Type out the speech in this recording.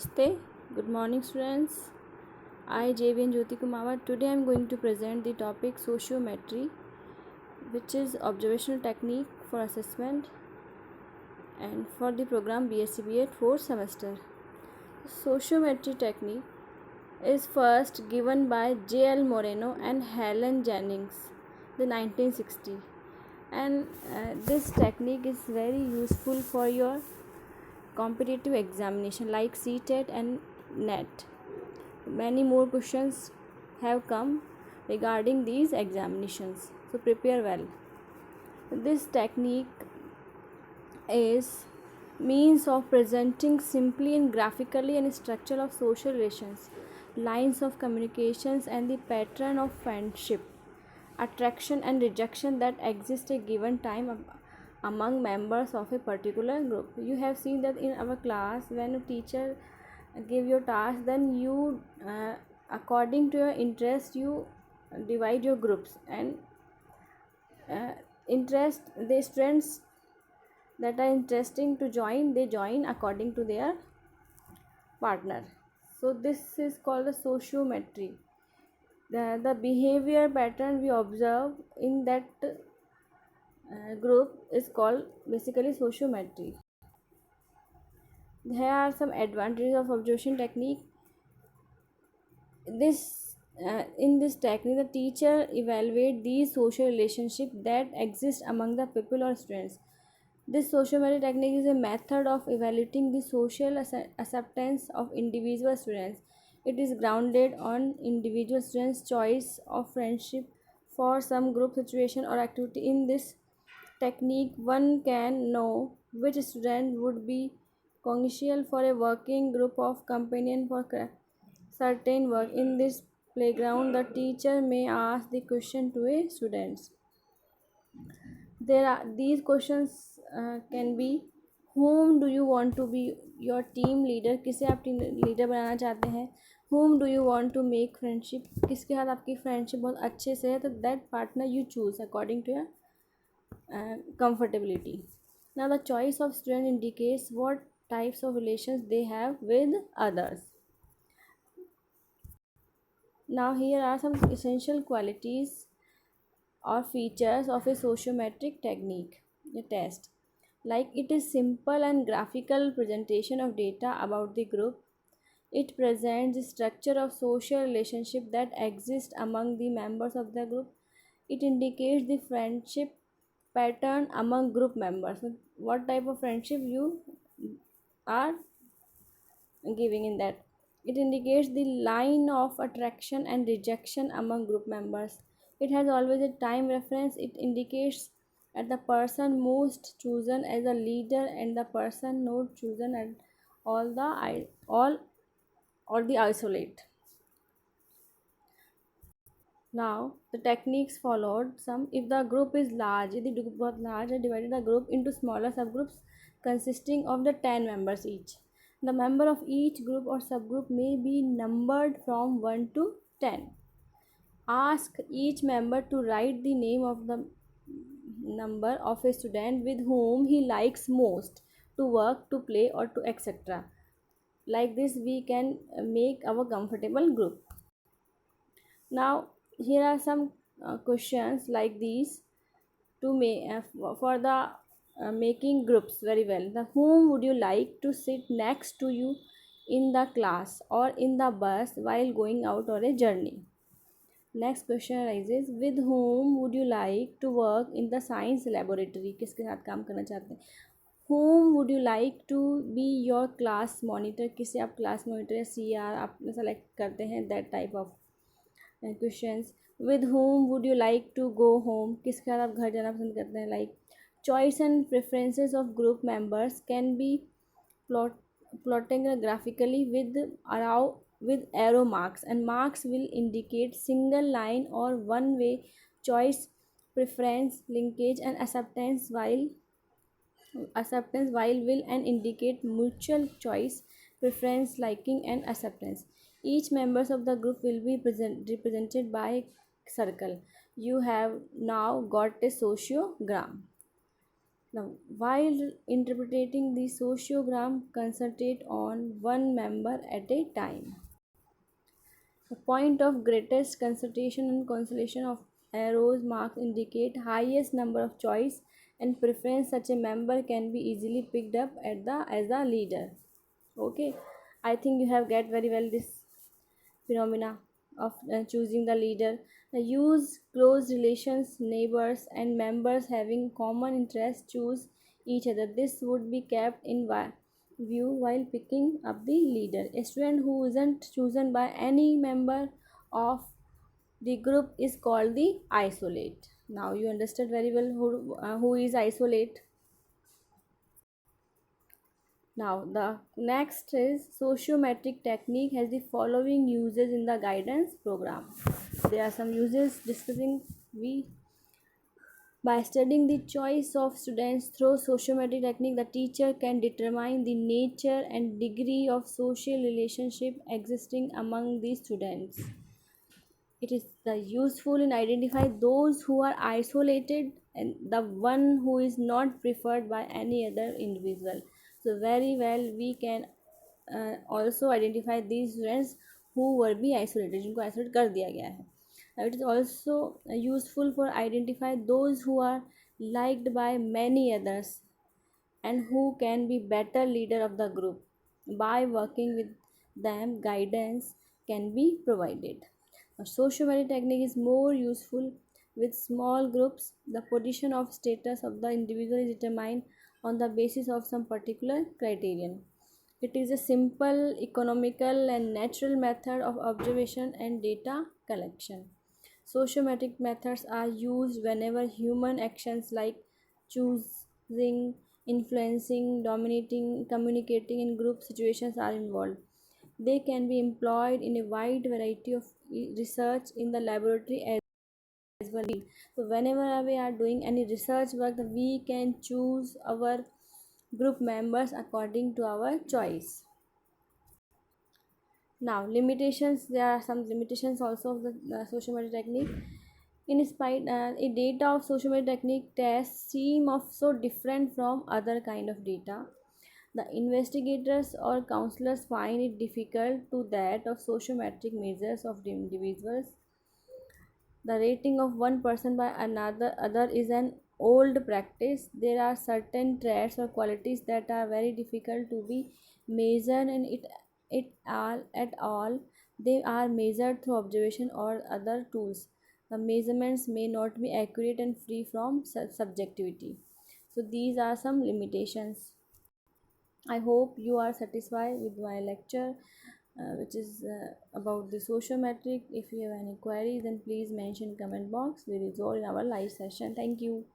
Namaste. Good morning, students. I, JVN Jyoti Kumawa. Today I am going to present the topic sociometry, which is observational technique for assessment and for the program BSc B.Ed 4th semester. Sociometry technique is first given by J.L. Moreno and Helen Jennings, the 1960, and this technique is very useful for your competitive examination like CTET and NET. Many more questions have come regarding these examinations, so prepare well. This technique is means of presenting simply and graphically and structure of social relations, lines of communications, and the pattern of friendship, attraction and rejection that exist a given time among members of a particular group. You have seen that in our class when a teacher give your task, then you according to your interest you divide your groups, and interest the students that are interesting to join, they join according to their partner. So this is called a sociometry. The behavior pattern we observe in that group is called basically sociometry. There are some advantages of observation technique. In this technique, the teacher evaluate these social relationships that exist among the people or students. This sociometry technique is a method of evaluating the social acceptance of individual students. It is grounded on individual students' choice of friendship for some group situation or activity. In this technique, one can know which student would be congenial for a working group of companion for certain work. In this playground, the teacher may ask the question to a students. There are these questions can be, whom do you want to be your team leader, किसे आप team leader बनाना चाहते हैं, whom do you want to make friendship, किसके साथ आपकी friendship बहुत अच्छे से है, तो that partner you choose according to your comfortability. Now the choice of student indicates what types of relations they have with others. Now here are some essential qualities or features of a sociometric technique, a test. Like, it is simple and graphical presentation of data about the group. It presents the structure of social relationship that exist among the members of the group. It indicates the friendship pattern among group members. What type of friendship you are giving in that. It indicates the line of attraction and rejection among group members. It has always a time reference. It indicates at the person most chosen as a leader and the person not chosen at all or the isolate. Now the techniques followed some. If the group is large, यदि group बहुत large है, divided the group into smaller subgroups consisting of the 10 members each. The member of each group or subgroup may be numbered from 1 to 10. Ask each member to write the name of the number of a student with whom he likes most to work, to play, or to etc. Like this, we can make our comfortable group. Now, here are some questions like these to make for the making groups very well. The whom would you like to sit next to you in the class or in the bus while going out on a journey? Next question arises, with whom would you like to work in the science laboratory? किसके साथ काम करना चाहते हैं? Whom would you like to be your class monitor? किसे आप class monitor या CR आप select करते हैं? That type of questions. With whom would you like to go home? किसके साथ आप घर जाना पसंद करते हैं? Like, choice and preferences of group members can be plotting graphically with arrow marks, and marks will indicate single line or one way choice, preference, linkage, and acceptance, while will and indicate mutual choice, preference, liking, and acceptance. Each members of the group will be represented by a circle. You have now got a sociogram. Now, while interpreting the sociogram, concentrate on one member at a time. The point of greatest concentration and constellation of arrows marks indicate highest number of choice and preference. Such a member can be easily picked up at the as the leader. Okay, I think you have get very well this phenomena of choosing the leader. Use close relations, neighbors, and members having common interests choose each other. This would be kept in view while picking up the leader. A student who isn't chosen by any member of the group is called the isolate. Now you understood very well who is isolate. Now, the next is sociometric technique has the following uses in the guidance program. There are some uses discussing we by studying the choice of students through sociometric technique, the teacher can determine the nature and degree of social relationship existing among the students. It is the useful in identify those who are isolated and the one who is not preferred by any other individual. So very well we can also identify these students who were be isolated, जिनको isolate कर दिया गया है. Now it is also useful for identify those who are liked by many others and who can be better leader of the group. By working with them, guidance can be provided. A sociometric technique is more useful with small groups. The position of status of the individual is determined on the basis of some particular criterion. It is a simple, economical, and natural method of observation and data collection. Sociometric methods are used whenever human actions like choosing, influencing, dominating, communicating in group situations are involved. They can be employed in a wide variety of research in the laboratory as well. So whenever we are doing any research work, we can choose our group members according to our choice. Now limitations, there are some limitations also of the sociometric technique. In spite a data of sociometric technique tests seem of so different from other kind of data, the investigators or counselors find it difficult to that of sociometric measures of the individuals. The rating of one person by another other is an old practice. There are certain traits or qualities that are very difficult to be measured and it all at all. They are measured through observation or other tools. The measurements may not be accurate and free from subjectivity. So these are some limitations. I hope you are satisfied with my lecture, which is about the sociometric. If you have any queries, then please mention comment box. We resolve in our live session. Thank you.